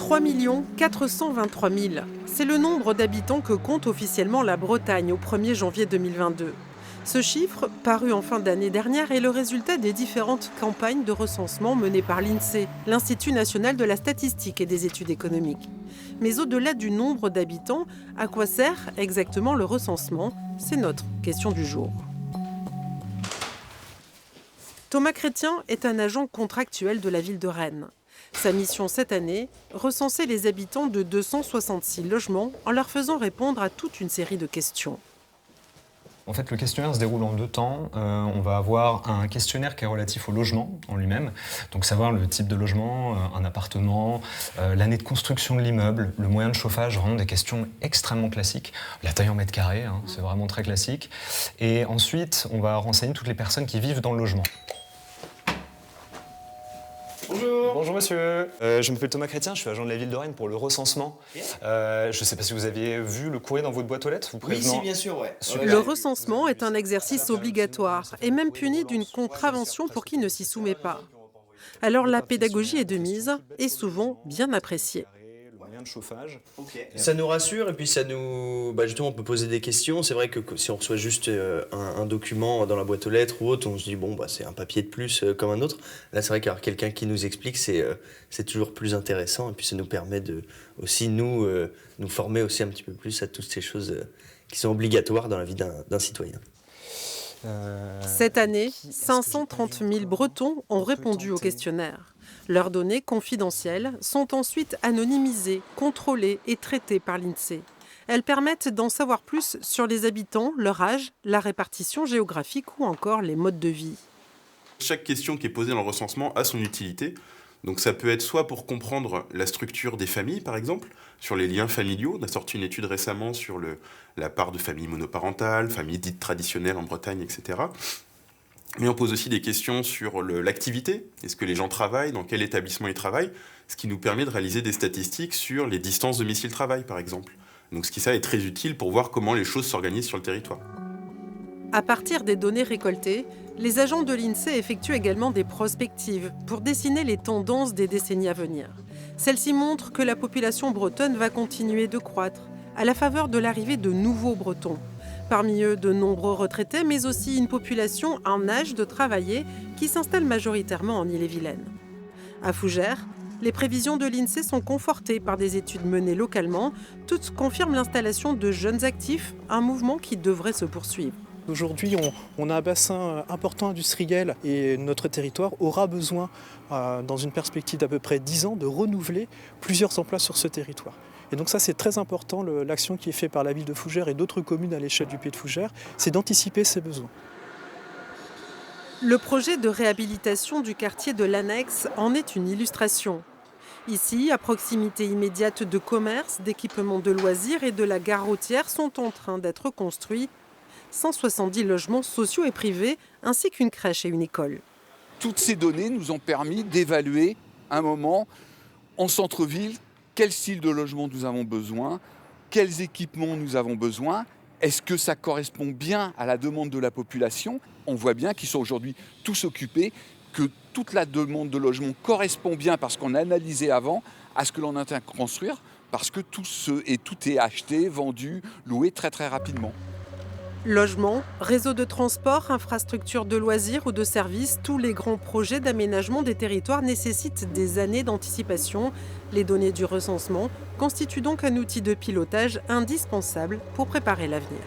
3 423 000, c'est le nombre d'habitants que compte officiellement la Bretagne au 1er janvier 2022. Ce chiffre, paru en fin d'année dernière, est le résultat des différentes campagnes de recensement menées par l'INSEE, l'Institut national de la statistique et des études économiques. Mais au-delà du nombre d'habitants, à quoi sert exactement le recensement? C'est notre question du jour. Thomas Chrétien est un agent contractuel de la ville de Rennes. Sa mission cette année, recenser les habitants de 266 logements en leur faisant répondre à toute une série de questions. En fait, le questionnaire se déroule en 2 temps. On va avoir un questionnaire qui est relatif au logement en lui-même, donc savoir le type de logement, un appartement, l'année de construction de l'immeuble, le moyen de chauffage, vraiment des questions extrêmement classiques. La taille en mètres carrés, c'est vraiment très classique. Et ensuite, on va renseigner toutes les personnes qui vivent dans le logement. Bonjour. Bonjour monsieur, je m'appelle Thomas Chrétien, je suis agent de la ville de Rennes pour le recensement. Je ne sais pas si vous aviez vu le courrier dans votre boîte aux lettres, vous Oui, si, bien sûr, ouais. Le recensement est un exercice obligatoire et même puni d'une contravention pour qui ne s'y soumet pas. Alors la pédagogie est de mise et souvent bien appréciée. De chauffage. Ça nous rassure et puis ça nous... justement, on peut poser des questions. C'est vrai que si on reçoit juste un document dans la boîte aux lettres ou autre, on se dit, c'est un papier de plus comme un autre. Là, c'est vrai qu'avoir quelqu'un qui nous explique, c'est toujours plus intéressant. Et puis ça nous permet de aussi nous former aussi un petit peu plus à toutes ces choses qui sont obligatoires dans la vie d'un citoyen. Cette année, 530 000 Bretons ont répondu au questionnaire. Leurs données confidentielles sont ensuite anonymisées, contrôlées et traitées par l'INSEE. Elles permettent d'en savoir plus sur les habitants, leur âge, la répartition géographique ou encore les modes de vie. Chaque question qui est posée dans le recensement a son utilité. Donc ça peut être soit pour comprendre la structure des familles, par exemple, sur les liens familiaux. On a sorti une étude récemment sur la part de familles monoparentales, familles dites traditionnelles en Bretagne, etc. Mais on pose aussi des questions sur l'activité. Est-ce que les gens travaillent? Dans quel établissement ils travaillent? Ce qui nous permet de réaliser des statistiques sur les distances domicile-travail, par exemple. Donc ça est très utile pour voir comment les choses s'organisent sur le territoire. À partir des données récoltées, les agents de l'INSEE effectuent également des prospectives pour dessiner les tendances des décennies à venir. Celles-ci montrent que la population bretonne va continuer de croître à la faveur de l'arrivée de nouveaux Bretons. Parmi eux, de nombreux retraités, mais aussi une population en âge de travailler qui s'installe majoritairement en Ille-et-Vilaine. À Fougères, les prévisions de l'INSEE sont confortées par des études menées localement. Toutes confirment l'installation de jeunes actifs, un mouvement qui devrait se poursuivre. Aujourd'hui, on a un bassin important industriel et notre territoire aura besoin, dans une perspective d'à peu près 10 ans, de renouveler plusieurs emplois sur ce territoire. Et donc ça, c'est très important, l'action qui est faite par la ville de Fougères et d'autres communes à l'échelle du Pays de Fougères, c'est d'anticiper ces besoins. Le projet de réhabilitation du quartier de l'Annexe en est une illustration. Ici, à proximité immédiate de commerces, d'équipements de loisirs et de la gare routière sont en train d'être construits 170 logements sociaux et privés, ainsi qu'une crèche et une école. Toutes ces données nous ont permis d'évaluer un moment en centre-ville quel style de logement nous avons besoin, quels équipements nous avons besoin, est-ce que ça correspond bien à la demande de la population? On voit bien qu'ils sont aujourd'hui tous occupés, que toute la demande de logement correspond bien parce qu'on a analysé avant à ce que l'on entend construire, parce que tout est acheté, vendu, loué très très rapidement. Logement, réseau de transport, infrastructures de loisirs ou de services, tous les grands projets d'aménagement des territoires nécessitent des années d'anticipation. Les données du recensement constituent donc un outil de pilotage indispensable pour préparer l'avenir.